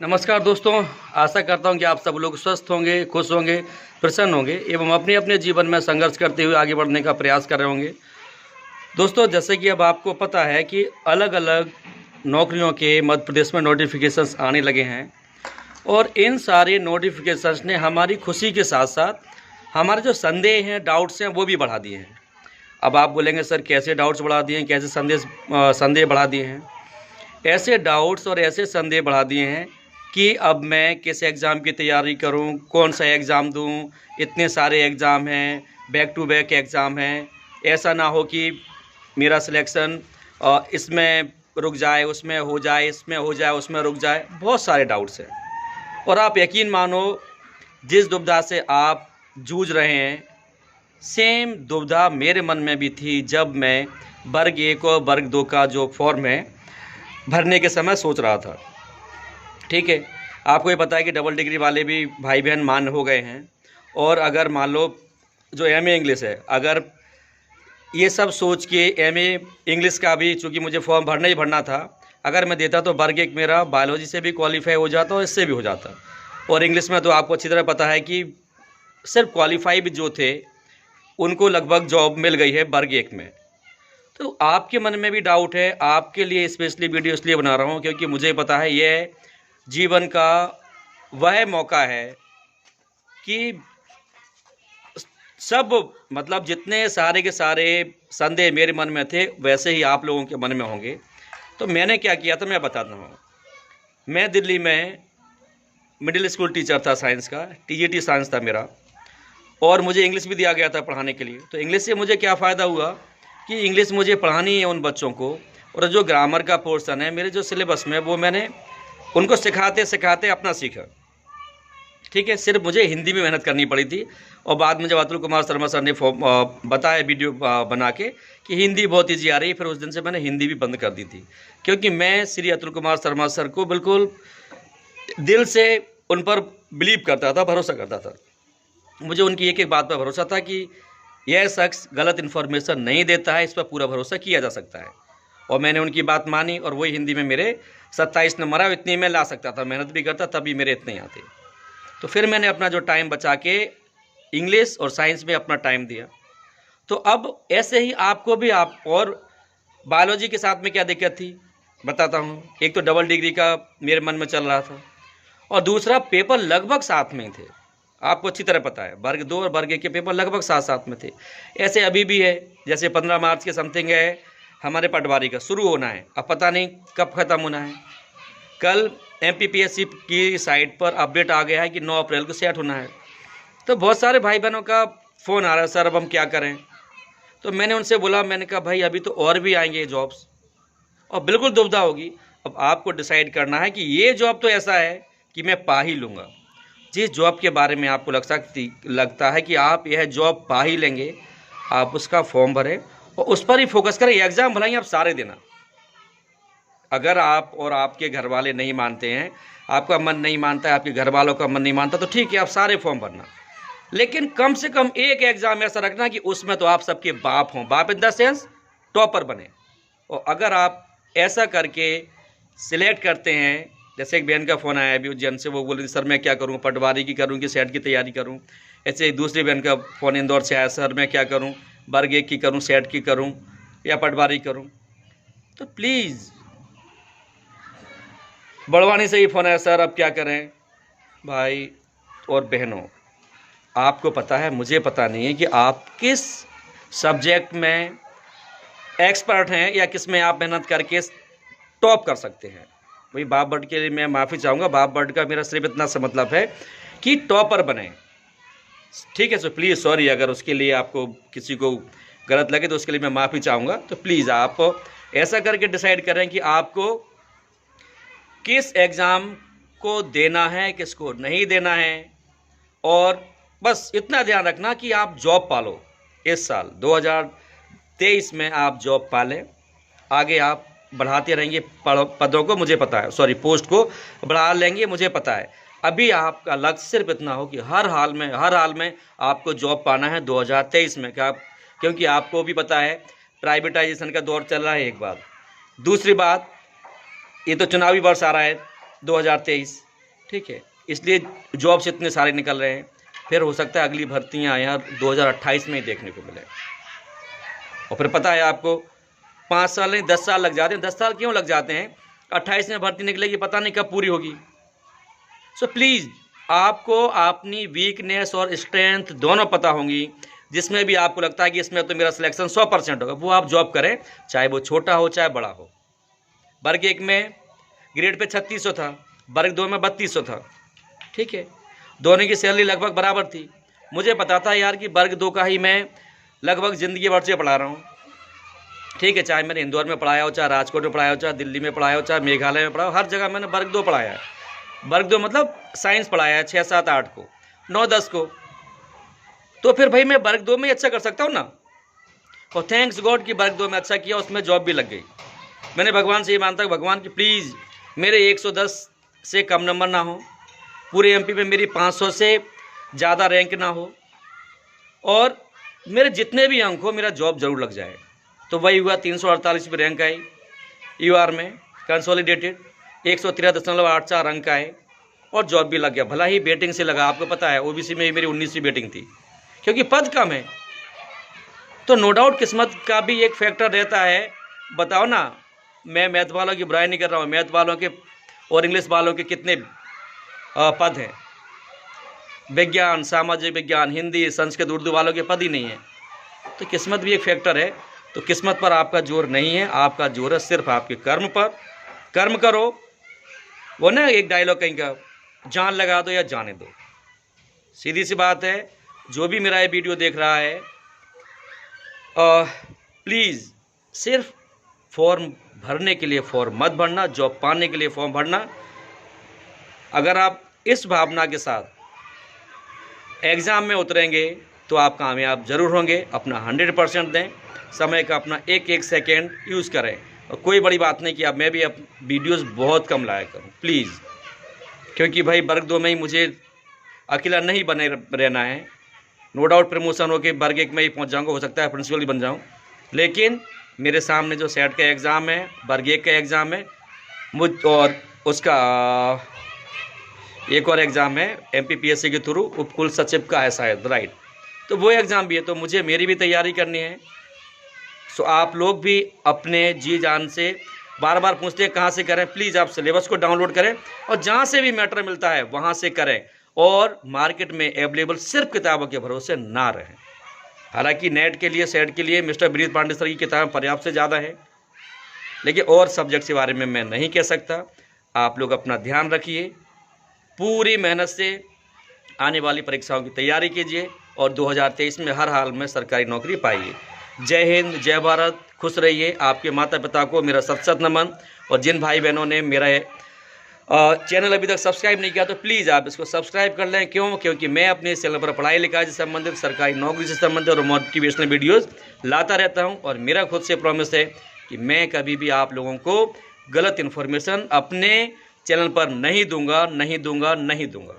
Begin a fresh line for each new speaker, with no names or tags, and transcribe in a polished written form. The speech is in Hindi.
नमस्कार दोस्तों, आशा करता हूं कि आप सब लोग स्वस्थ होंगे, खुश होंगे, प्रसन्न होंगे एवं अपने अपने जीवन में संघर्ष करते हुए आगे बढ़ने का प्रयास कर रहे होंगे। दोस्तों, जैसे कि अब आपको पता है कि अलग-अलग नौकरियों के मध्य प्रदेश में नोटिफिकेशंस आने लगे हैं और इन सारे नोटिफिकेशंस ने हमारी खुशी के साथ-साथ हमारे जो संदेह हैं, डाउट्स हैं, वो भी बढ़ा दिए हैं। अब आप बोलेंगे, सर कैसे डाउट्स बढ़ा दिए हैं, कैसे संदेह बढ़ा दिए हैं? ऐसे डाउट्स और ऐसे संदेह बढ़ा दिए हैं कि अब मैं किस एग्ज़ाम की तैयारी करूं, कौन सा एग्ज़ाम दूं, इतने सारे एग्ज़ाम हैं, बैक टू बैक एग्ज़ाम हैं। ऐसा ना हो कि मेरा सिलेक्शन इसमें रुक जाए, उसमें हो जाए, इसमें हो जाए, उसमें रुक जाए। बहुत सारे डाउट्स हैं और आप यकीन मानो, जिस दुविधा से आप जूझ रहे हैं, सेम दुविधा मेरे मन में भी थी जब मैं वर्ग 1 और वर्ग 2 का जो फॉर्म है भरने के समय सोच रहा था। ठीक है, आपको ये पता है कि डबल डिग्री वाले भी भाई बहन मान हो गए हैं और अगर मान लो जो एमए इंग्लिश है, अगर ये सब सोच के एमए इंग्लिश का भी, चूँकि मुझे फॉर्म भरना ही भरना था, अगर मैं देता तो वर्ग 1 मेरा बायोलॉजी से भी क्वालिफाई हो जाता और इससे भी हो जाता। और इंग्लिश में तो आपको अच्छी तरह पता है कि सिर्फ क्वालिफाई भी जो थे उनको लगभग जॉब मिल गई है वर्ग 1 में। तो आपके मन में भी डाउट है, आपके लिए स्पेशली वीडियो इसलिए बना रहा हूँ क्योंकि मुझे पता है यह जीवन का वह मौका है कि सब, मतलब जितने सारे के सारे संदेह मेरे मन में थे वैसे ही आप लोगों के मन में होंगे। तो मैंने क्या किया था मैं बताता हूँ। मैं दिल्ली में मिडिल स्कूल टीचर था, साइंस का, टीजीटी साइंस था मेरा, और मुझे इंग्लिश भी दिया गया था पढ़ाने के लिए। तो इंग्लिश से मुझे क्या फ़ायदा हुआ कि इंग्लिश मुझे पढ़ानी है उन बच्चों को, और जो ग्रामर का पोर्शन है मेरे जो सिलेबस में, वो मैंने उनको सिखाते सिखाते अपना सीखा। ठीक है, सिर्फ मुझे हिंदी में मेहनत करनी पड़ी थी और बाद में जब अतुल कुमार शर्मा सर ने बताया वीडियो बना के कि हिंदी बहुत ईजी आ रही है, फिर उस दिन से मैंने हिंदी भी बंद कर दी थी, क्योंकि मैं श्री अतुल कुमार शर्मा सर को बिल्कुल दिल से उन पर बिलीव करता था, भरोसा करता था। मुझे उनकी एक एक बात पर भरोसा था कि यह शख्स गलत इन्फॉर्मेशन नहीं देता है, इस पर पूरा भरोसा किया जा सकता है। और मैंने उनकी बात मानी और वही हिंदी में मेरे 27 नंबर आए। इतनी मैं ला सकता था, मेहनत भी करता तभी मेरे इतने आते। तो फिर मैंने अपना जो टाइम बचा के इंग्लिश और साइंस में अपना टाइम दिया। तो अब ऐसे ही आपको भी, आप और बायोलॉजी के साथ में क्या दिक्कत थी बताता हूँ। एक तो डबल डिग्री का मेरे मन में चल रहा था और दूसरा पेपर लगभग साथ में ही थे। आपको अच्छी तरह पता है वर्ग 2 और वर्ग 1 के पेपर लगभग साथ साथ में थे। ऐसे अभी भी है, जैसे 15 मार्च के समथिंग है हमारे पटवारी का शुरू होना है, अब पता नहीं कब ख़त्म होना है। कल एमपीपीएससी की साइट पर अपडेट आ गया है कि 9 अप्रैल को सेट होना है। तो बहुत सारे भाई बहनों का फ़ोन आ रहा है, सर अब हम क्या करें। तो मैंने उनसे बोला, मैंने कहा भाई अभी तो और भी आएंगे जॉब्स और बिल्कुल दुविधा होगी। अब आपको डिसाइड करना है कि ये जॉब तो ऐसा है कि मैं पा ही लूँगा। जिस जॉब के बारे में आपको लगता है कि आप यह जॉब पा ही लेंगे, आप उसका फॉर्म भरें और उस पर ही फोकस करें। एग्ज़ाम भलाई आप सारे देना। अगर आप और आपके घर वाले नहीं मानते हैं, आपका मन नहीं मानता है, आपके घर वालों का मन नहीं मानता, तो ठीक है आप सारे फॉर्म भरना, लेकिन कम से कम एक एग्ज़ाम ऐसा रखना कि उसमें तो आप सबके बाप हों, बाप इन द सेंस टॉपर बने। और अगर आप ऐसा करके सिलेक्ट करते हैं, जैसे एक बहन का फ़ोन आया अभी उज्जैन से, वो बोल रही सर मैं क्या करूं, पटवारी की करूं कि सेट की तैयारी करूं। ऐसे एक दूसरी बहन का फ़ोन इंदौर से आया, सर मैं क्या करूं, वर्ग 1 की करूं, सेट की करूं या पटवारी करूं। तो प्लीज़, बड़वानी से ही फ़ोन आया, सर अब क्या करें। भाई और बहनों, आपको पता है, मुझे पता नहीं है कि आप किस सब्जेक्ट में एक्सपर्ट हैं या किस में आप मेहनत करके टॉप कर सकते हैं। वही बाप वर्ड के लिए मैं माफ़ी चाहूँगा। बाप वर्ड का मेरा सिर्फ इतना सा मतलब है कि टॉपर बने। ठीक है, सो प्लीज़ सॉरी अगर उसके लिए आपको किसी को गलत लगे तो उसके लिए मैं माफ़ी चाहूँगा। तो प्लीज़ आप ऐसा करके डिसाइड करें कि आपको किस एग्ज़ाम को देना है, किसको नहीं देना है, और बस इतना ध्यान रखना कि आप जॉब पालो। इस साल 2023 में आप जॉब पालें। आगे आप बढ़ाते रहेंगे पदों को, मुझे पता है, सॉरी पोस्ट को बढ़ा लेंगे, मुझे पता है। अभी आपका लक्ष्य सिर्फ इतना हो कि हर हाल में आपको जॉब पाना है 2023 में। क्योंकि आपको भी पता है प्राइवेटाइजेशन का दौर चल रहा है, एक बात। दूसरी बात, ये तो चुनावी वर्ष आ रहा है 2023, ठीक है, इसलिए जॉब्स इतने सारे निकल रहे हैं। फिर हो सकता है अगली भर्तियाँ यहाँ 2028 में ही देखने को मिले। और फिर पता है आपको 5 साल नहीं 10 साल लग जाते हैं। 10 साल क्यों लग जाते हैं? 28 में भर्ती निकलेगी, पता नहीं कब पूरी होगी। सो प्लीज़ आपको अपनी वीकनेस और स्ट्रेंथ दोनों पता होंगी। जिसमें भी आपको लगता है कि इसमें तो मेरा सिलेक्शन 100% होगा, वो आप जॉब करें, चाहे वो छोटा हो चाहे बड़ा हो। वर्ग 1 में ग्रेड पे 3600 था, वर्ग 2 में 3200 था, ठीक है, दोनों की सैलरी लगभग बराबर थी। मुझे पता था यार कि वर्ग 2 का ही मैं लगभग ज़िंदगी भर से पढ़ा रहा हूँ, ठीक है, चाहे मैंने इंदौर में पढ़ाया हो, चाहे राजकोट में पढ़ाया हो, चाहे दिल्ली में पढ़ाया हो, चाहे मेघालय में पढ़ाया हो, हर जगह मैंने वर्ग 2 पढ़ाया है। वर्ग 2 मतलब साइंस पढ़ाया है 6, 7, 8 को, 9, 10 को। तो फिर भाई मैं वर्ग 2 में ही अच्छा कर सकता हूँ ना। और थैंक्स गॉड कि वर्ग 2 में अच्छा किया, उसमें जॉब भी लग गई। मैंने भगवान से ये मानता हूँ, भगवान कि प्लीज़ मेरे 110 से कम नंबर ना हो, पूरे एमपी में मेरी 500 से ज़्यादा रैंक ना हो, और मेरे जितने भी अंक हो मेरा जॉब ज़रूर लग जाए। तो वही हुआ, 348 पे रैंक आई यूआर में, कंसोलिडेटेड 113.84 अंक आए और जॉब भी लग गया। भला ही बेटिंग से लगा, आपको पता है ओबीसी में मेरी 19वीं बेटिंग थी, क्योंकि पद कम है। तो नो डाउट किस्मत का भी एक फैक्टर रहता है। बताओ ना, मैं मैथ वालों की बुराई नहीं कर रहा हूँ, मैथ वालों के और इंग्लिश वालों के कितने पद हैं, विज्ञान, सामाजिक विज्ञान, हिंदी, संस्कृत, उर्दू वालों के पद ही नहीं है। तो किस्मत भी एक फैक्टर है। तो किस्मत पर आपका जोर नहीं है, आपका जोर है सिर्फ आपके कर्म पर। कर्म करो, वो ना एक डायलॉग कहीं का, जान लगा दो या जाने दो। सीधी सी बात है, जो भी मेरा ये वीडियो देख रहा है, प्लीज़ सिर्फ फॉर्म भरने के लिए फॉर्म मत भरना, जॉब पाने के लिए फॉर्म भरना। अगर आप इस भावना के साथ एग्ज़ाम में उतरेंगे तो आप कामयाब ज़रूर होंगे। अपना 100% दें, समय का अपना एक एक सेकेंड यूज़ करें। और कोई बड़ी बात नहीं कि अब मैं भी अब वीडियोस बहुत कम लाया करूं, प्लीज़, क्योंकि भाई वर्ग 2 में ही मुझे अकेला नहीं बने रहना है। नो डाउट प्रमोशन हो के वर्ग 1 में ही पहुंच जाऊंगा, हो सकता है प्रिंसिपल भी बन जाऊं, लेकिन मेरे सामने जो सेट का एग्ज़ाम है, वर्ग 1 का एग्ज़ाम है, और उसका एक और एग्ज़ाम है MPPSC के थ्रू, उपकुल सचिव का है शायद, राइट। तो वो एग्ज़ाम भी है, तो मुझे मेरी भी तैयारी करनी है। सो आप लोग भी अपने जी जान से, बार बार पूछते हैं कहाँ से करें, प्लीज़ आप सिलेबस को डाउनलोड करें और जहाँ से भी मैटर मिलता है वहाँ से करें। और मार्केट में अवेलेबल सिर्फ किताबों के भरोसे ना रहें। हालांकि नेट के लिए, सेट के लिए मिस्टर ब्रीत पांडे सर की किताबें पर्याप्त से ज़्यादा है, लेकिन और सब्जेक्ट के बारे में मैं नहीं कह सकता। आप लोग अपना ध्यान रखिए, पूरी मेहनत से आने वाली परीक्षाओं की तैयारी कीजिए और 2023 में हर हाल में सरकारी नौकरी पाइए। जय हिंद, जय भारत, खुश रहिए। आपके माता पिता को मेरा सत नमन। और जिन भाई बहनों ने मेरा चैनल अभी तक सब्सक्राइब नहीं किया तो प्लीज़ आप इसको सब्सक्राइब कर लें। क्यों? क्योंकि मैं अपने इस चैनल पर पढ़ाई लिखाई से संबंधित, सरकारी नौकरी से संबंधित और मोटिवेशनल वीडियोज़ लाता रहता हूँ। और मेरा खुद से प्रॉमिस है कि मैं कभी भी आप लोगों को गलत इन्फॉर्मेशन अपने चैनल पर नहीं दूंगा, नहीं दूंगा, नहीं दूंगा।